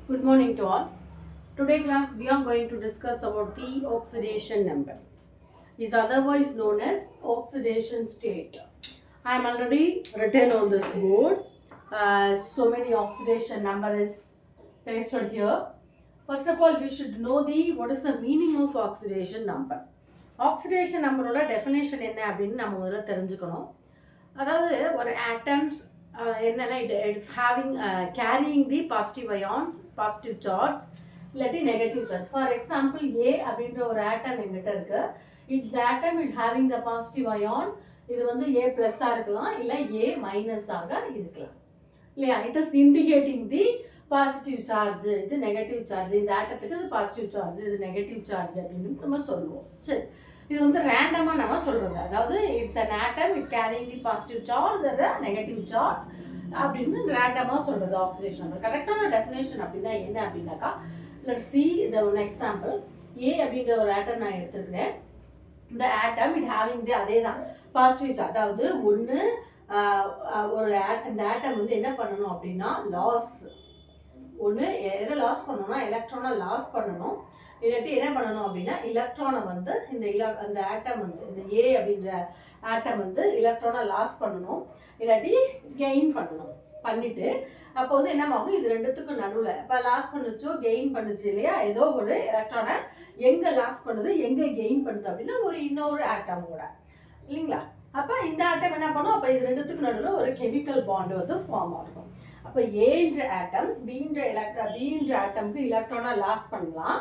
Good morning to all. Today class we are going to discuss about the oxidation number. Is otherwise known as oxidation state. I am already written on this board. So many oxidation number is pasted here. First of all, you should know what is the meaning of oxidation number. Oxidation number ஓட definition என்ன அப்படின்னு நம்ம முதல்ல தெரிஞ்சுக்கணும். அதாவது ஒரு atoms என்னன்னா it's having carrying the positive ions, positive charge இல்லாட்டி negative charge. For example A அப்படின்ற ஒரு ஆட்டம் எங்கிட்ட இருக்கு. இந்த atom it having the positive ion. இது வந்து ஏ பிளஸ்ஸாக இருக்கலாம் இல்லை ஏ மைனஸாக இருக்கலாம் இல்லையா. It is indicating the positive charge, இது நெகட்டிவ் சார்ஜ். இந்த ஆட்டத்துக்கு இது பாசிட்டிவ் சார்ஜ், இது நெகட்டிவ் சார்ஜ் அப்படின்னு நம்ம சொல்லுவோம். சரி, இது வந்து ரேண்டமாக நம்ம சொல்கிறது. அதாவது it's an atom it carrying the positive charge negative charge அப்படின்னு ரேண்டமாக சொல்கிறது ஆக்சிடேஷன் நம்பர். கரெக்டான டெஃபினேஷன் அப்படின்னா என்ன அப்படின்னாக்கா, let's see the one example. A அப்படின்ற ஒரு ஆட்டம் நான் எடுத்துக்கிறேன். இந்த ஆட்டம் இட் ஹேவிங் தி அதே தான் பாசிட்டிவ் சார்ஜ். அதாவது ஒன்று ஒரு இந்த ஆட்டம் வந்து என்ன பண்ணணும் அப்படின்னா லாஸ், ஒன்று எதை லாஸ் பண்ணணும்னா எலக்ட்ரானை லாஸ் பண்ணணும். இல்லாட்டி என்ன பண்ணணும் அப்படின்னா எலக்ட்ரானை வந்து இந்த ஆட்டம் வந்து இந்த ஏ அப்படின்ற ஆட்டம் வந்து எலக்ட்ரானை லாஸ் பண்ணணும், இல்லாட்டி கெயின் பண்ணணும். பண்ணிட்டு அப்போ வந்து என்னமாகும், இது ரெண்டுத்துக்கும் நடுவில் இப்போ லாஸ் பண்ணுச்சோ கெயின் பண்ணுச்சு இல்லையா, ஏதோ ஒரு எலக்ட்ரானை எங்கே லாஸ் பண்ணுது எங்கே கெயின் பண்ணுது அப்படின்னா ஒரு இன்னொரு ஆட்டமோட இல்லைங்களா. அப்போ இந்த ஆட்டம் என்ன பண்ணும், அப்போ இது ரெண்டுத்துக்கும் நடுவில் ஒரு கெமிக்கல் பாண்டு வந்து ஃபார்ம் ஆகும். அப்போ ஏன்ற ஆட்டம் பீன்ற ஆட்டம்க்கு எலக்ட்ரானை லாஸ் பண்ணலாம்.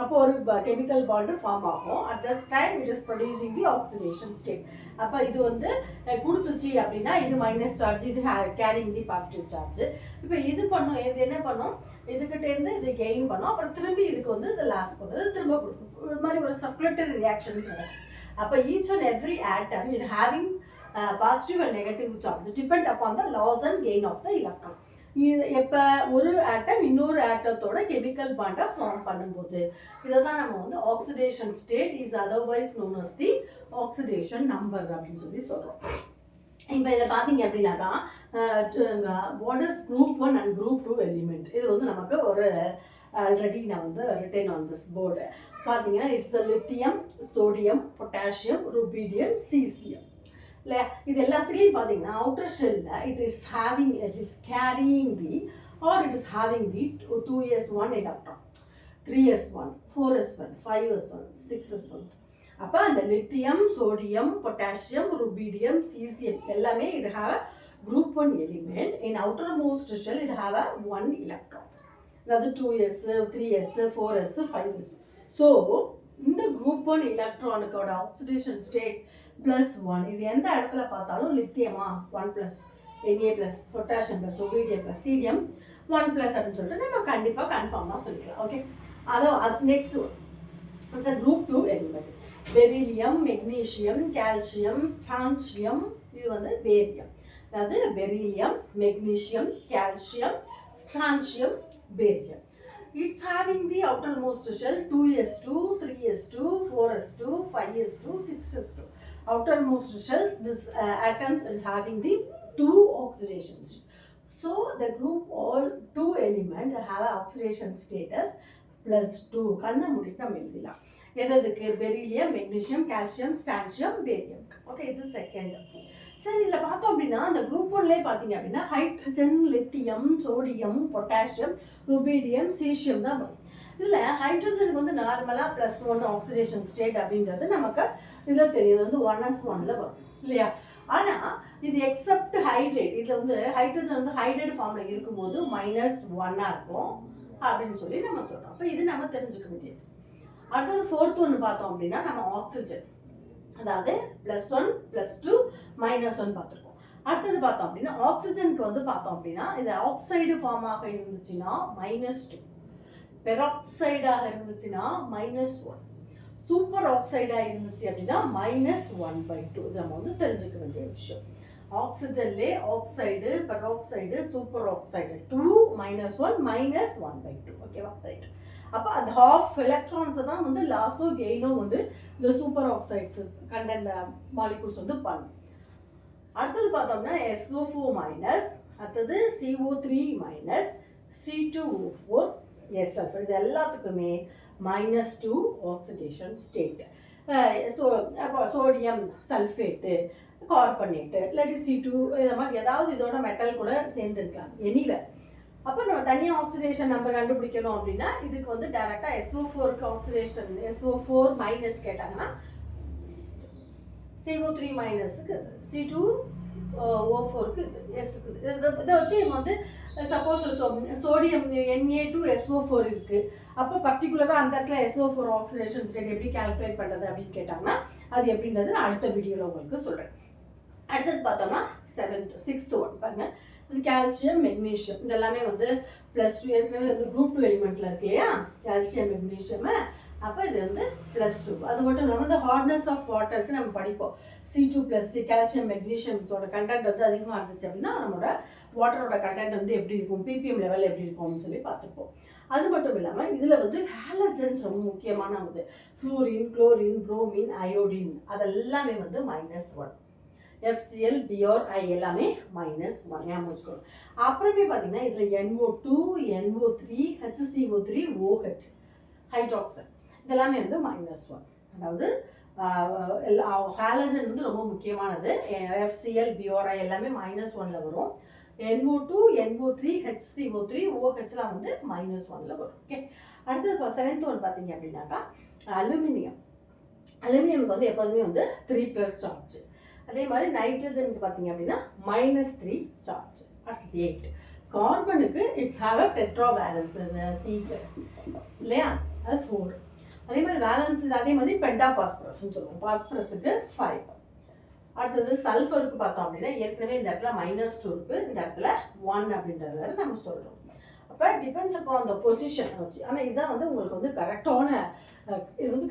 அப்போ ஒரு கெமிக்கல் பாண்டு ஃபார்ம் ஆகும். At this time it is producing the oxidation state. அப்போ இது வந்து கொடுத்துச்சு அப்படின்னா இது மைனஸ் சார்ஜ், இது கேரிங் தி பாசிட்டிவ் சார்ஜ். இப்போ இது பண்ணும், இது என்ன பண்ணும், இதுக்கிட்டேருந்து இது கெயின் பண்ணும், அப்புறம் திரும்பி இதுக்கு வந்து இது லாஸ் பண்ணுது, திரும்ப கொடுக்கும். இது மாதிரி ஒரு சர்க்குலேட்டரி ரியாக்ஷன்ஸ் நடக்கும். அப்போ each and every atom it having positive and negative charge depend upon the loss and gain of the electron. இது எப்போ ஒரு ஆட்டம் இன்னொரு ஆட்டத்தோட கெமிக்கல் பாண்டை ஃபார்ம் பண்ணும்போது இதை தான் நம்ம வந்து oxidation state is otherwise known as the oxidation number அப்படின்னு சொல்கிறோம். இப்போ இதில் பார்த்தீங்க அப்படின்னாக்கா what is group 1 and group 2 element. இது வந்து நமக்கு ஒரு ஆல்ரெடி நான் வந்து ரிட்டன் ஆன் திஸ் போர்டு பார்த்தீங்கன்னா it's lithium, sodium, potassium, rubidium, caesium இல்லை. இது எல்லாத்துலேயும் பார்த்தீங்கன்னா அவுட்டர் ஷெல்லில் it is carrying the or it is having the 2s1 electron, 3s1, 4s1, 5s1, 6s1. அப்போ அந்த lithium, sodium, potassium, rubidium, caesium எல்லாமே it have a group 1 element. In outermost shell it have a 1 electron. அதாவது 2s, 3s, 4s, 5s. So இந்த group 1 எலக்ட்ரானுக்கோட oxidation state +1. இது எந்த இடத்துல பார்த்தாலும் லித்தியமா 1+, Na+, potassium +, rubidium +, சீடியம் 1+ அப்படின்னு சொல்லிட்டு நம்ம கண்டிப்பாக கன்ஃபார்மாக சொல்லிக்கலாம். ஓகே, அது next it's a group 2 element. Beryllium, magnesium, calcium, strontium, இது வந்து பேரியம். அதாவது beryllium, magnesium, calcium, strontium, barium. It's having the outermost shell 2s2, 3s2, 4s2, 5s2, 6s2. Outermost shells, this atoms is having the 2 oxidations. So the group all 2 element have a oxidation status +2. கண்ணை மூடிட்டு நம்ம எழுதலாம். எதுக்கு beryllium, magnesium, calcium, strontium, barium. Okay, இது second. சரி, இதில் பார்த்தோம் அப்படின்னா அந்த குரூப் 1லே பார்த்தீங்க அப்படின்னா hydrogen, lithium, sodium, potassium, rubidium, caesium தான் வரும். இதில் ஹைட்ரஜனுக்கு வந்து நார்மலாக +1 ஆக்சிடேஷன் ஸ்டேட் அப்படின்றது நமக்கு இதில் தெரியும், வந்து 1s1ல வரும் இல்லையா. ஆனால் இது எக்ஸப்ட் ஹைட்ரேட், இதில் வந்து ஹைட்ரஜன் வந்து ஹைட்ரேட் ஃபார்மில் இருக்கும்போது -1 இருக்கும் அப்படின்னு சொல்லி நம்ம சொல்கிறோம். அப்போ இது நம்ம தெரிஞ்சுக்க வேண்டியது. அடுத்தது 4th ஒன்று பார்த்தோம் அப்படின்னா நம்ம ஆக்சிஜன், அதாவது +1, +2, -1 பார்த்துருக்கோம். அடுத்தது பார்த்தோம் அப்படின்னா ஆக்சிஜனுக்கு வந்து பார்த்தோம் அப்படின்னா இது ஆக்சைடு ஃபார்ம் ஆக இருந்துச்சுன்னா -2, பெராக்சைடாக இருந்துச்சுன்னா -1, சூப்பர் ஆக்சைடாக இருந்துச்சு அப்படின்னா -1/2. இது நம்ம வந்து தெரிஞ்சுக்க வேண்டிய விஷயம். ஆக்சிஜன்லே ஆக்சைடு, பெராக்சைடு, சூப்பர் ஆக்சைடு 2, -1, -1/2. ஓகேவா, ரைட். அப்போ அந்த ஹாஃப் எலக்ட்ரான்ஸை தான் வந்து லாஸோ கெயினோ வந்து இந்த சூப்பர் ஆக்சைட்ஸ் கண்டென்ட் மாலிகூல்ஸ் வந்து பண்ணும். அடுத்தது பார்த்தோம்னா SO4-, அடுத்தது CO3-, C2O4, எஸ் சல்ஃபர். இது எல்லாத்துக்குமே -2 ஆக்சிடேஷன் ஸ்டேட். ஸோ அப்போ சோடியம் சல்ஃபேட்டு, கார்பனேட்டு, இல்லாட்டி C2 இந்த மாதிரி ஏதாவது இதோட மெட்டல் கூட சேர்ந்துருக்கலாம் எனிவே. அப்போ நம்ம தனியாக ஆக்சிடேஷன் நம்பர் கண்டுபிடிக்கணும் அப்படின்னா இதுக்கு வந்து டைரெக்டாக SO4க்கு ஆக்சிடேஷன் SO4 மைனஸ் கேட்டாங்கன்னா CO3 மைனஸுக்கு C2O4க்கு எஸ்க்கு இதை வச்சு நம்ம வந்து சப்போஸ் சோடியம் Na2SO4 இருக்குது. அப்போ பர்டிகுலராக அந்த இடத்துல SO4 ஆக்சிடேஷன் ஸ்டேட் எப்படி கால்குலேட் பண்ணுறது அப்படின்னு கேட்டாங்கன்னா அது எப்படின்றது நான் அடுத்த வீடியோவில் உங்களுக்கு சொல்கிறேன். அடுத்தது பார்த்தோம்னா 6th ஒன் பாருங்க. இது கால்சியம் மெக்னீஷியம் இதெல்லாமே வந்து +2 ஏற்கனவே வந்து குரூப் 2 எலிமெண்ட்டில் இருக்கு இல்லையா கால்சியம் மெக்னீஷியம். அப்போ இது வந்து +2. அது மட்டும் இல்லாமல் இந்த ஹார்ட்னஸ் ஆஃப் வாட்டருக்கு நம்ம படிப்போம். C2+C கால்சியம் மெக்னீஷியம்ஸோட கண்டென்ட் வந்து அதிகமாக இருந்துச்சு அப்படின்னா நம்மளோட வாட்டரோட கண்டென்ட் வந்து எப்படி இருக்கும், ppm லெவல் எப்படி இருக்கும்னு சொல்லி பார்த்துப்போம். அது மட்டும் இல்லாமல் இதில் வந்து ஹாலஜன்ஸ் ரொம்ப முக்கியமான வந்து ஃப்ளூரின், குளோரின், புரோமின், அயோடின் அதெல்லாமே வந்து -1. FCl, Br, I எல்லாமே -1 ஞாபகம் வச்சுக்கணும். அப்புறமே பார்த்தீங்கன்னா இதில் NO2, NO3, HCO3, OH hydroxide இதெல்லாமே வந்து -1. அதாவது ஹாலஜன் வந்து ரொம்ப முக்கியமானது. FCl, Br, I எல்லாமே -1ல் வரும். NO2, NO3, HCO3, OHலாம் வந்து -1ல் வரும். ஓகே. அடுத்தது 7th ஒன் பார்த்தீங்க அப்படின்னாக்கா அலுமினியம். அலுமினியமுக்கு வந்து எப்போதுமே வந்து 3+ சார்ஜ். அதே மாதிரி நைட்ரஜனுக்கு பார்த்தீங்க அப்படின்னா -3 சார்ஜ். அடுத்தது 8 கார்பனுக்கு it's have a tetra valence C இல்லையா அது 4. அதே மாதிரி வேலன்ஸ் அதே மாதிரி பென்டா பாஸ்பரஸ்ன்னு சொல்லுவோம். பாஸ்பரஸுக்கு 5. அடுத்தது சல்ஃபருக்கு பார்த்தோம் அப்படின்னா ஏற்கனவே இந்த இடத்துல -2 இருக்குது, இந்த இடத்துல 1 அப்படின்றத நம்ம சொல்கிறோம். அப்போ டிபெண்ட்ஸ் அப்பான் அந்த பொசிஷன் வச்சு. ஆனால் இதுதான் வந்து உங்களுக்கு வந்து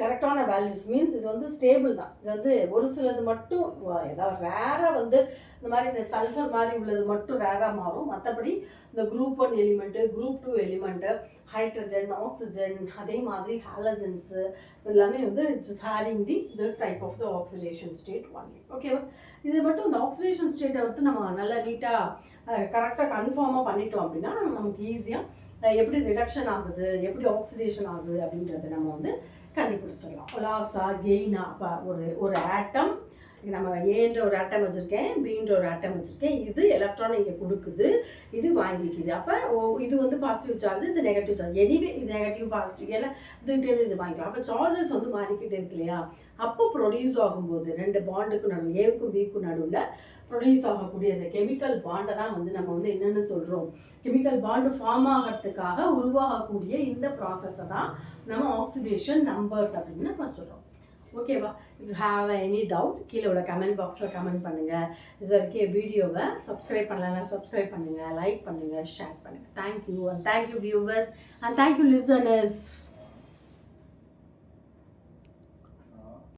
கரெக்டான வேல்யூஸ் மீன்ஸ் இது வந்து ஸ்டேபிள் தான். இது வந்து ஒரு சிலது மட்டும் ஏதாவது ரேராக வந்து இந்த மாதிரி இந்த சல்ஃபர் மாதிரி உள்ளது மட்டும் ரேராக மாறும். மற்றபடி இந்த group 1 element, group 2 element, hydrogen, oxygen, அதே மாதிரி ஹாலஜன்ஸு எல்லாமே வந்து it's having this type of the oxidation state only. ஓகேவா? இது மட்டும் இந்த ஆக்சிடேஷன் ஸ்டேட்டை வந்து நம்ம நல்லா நீட்டாக கரெக்டாக கன்ஃபார்மாக பண்ணிட்டோம் அப்படின்னா நமக்கு ஈஸியாக எப்படி ரிடக்ஷன் ஆகுது, எப்படி ஆக்சிடேஷன் ஆகுது அப்படின்றத நம்ம வந்து கண்டுபிடிச்சிடலாம். லாஸா கெயினா. அப்போ ஒரு ஆட்டம் நம்ம ஏன்ற ஒரு ஆட்டம் வச்சுருக்கேன், பின்ற ஒரு ஆட்டம் வச்சுருக்கேன். இது எலக்ட்ரான் இங்கே கொடுக்குது, இது வாங்கிக்குது. அப்போ இது வந்து பாசிட்டிவ் சார்ஜ், இது நெகட்டிவ் சார்ஜ். எனிவே இது நெகட்டிவ் பாசிட்டிவ் எல்லாம் இதுகிட்டேருந்து இது வாங்கிக்கலாம். அப்போ சார்ஜஸ் வந்து மாறிக்கிட்டே இருக்கு இல்லையா? அப்போ ப்ரொடியூஸ் ஆகும்போது 2 பாண்டுக்கு நடுவில் ஏவுக்கும் பிக்கும் நடுவில் ப்ரொடியூஸ் ஆகக்கூடிய அந்த கெமிக்கல் பாண்டை தான் வந்து நம்ம வந்து என்னென்னு சொல்கிறோம், கெமிக்கல் பாண்டு ஃபார்ம் ஆகிறதுக்காக உருவாகக்கூடிய இந்த ப்ராசஸை தான் நம்ம ஆக்சிடேஷன் நம்பர்ஸ் அப்படின்னு நம்ம சொல்கிறோம். ஓகேவா? If you have any doubt கீழே உள்ள கமெண்ட் பாக்ஸில் கமெண்ட் பண்ணுங்கள். இது வரைக்கும் வீடியோவை சப்ஸ்கிரைப் பண்ணலன்னா சப்ஸ்கிரைப் பண்ணுங்கள், லைக் பண்ணுங்கள், ஷேர் பண்ணுங்கள். Thank you viewers and thank you listeners.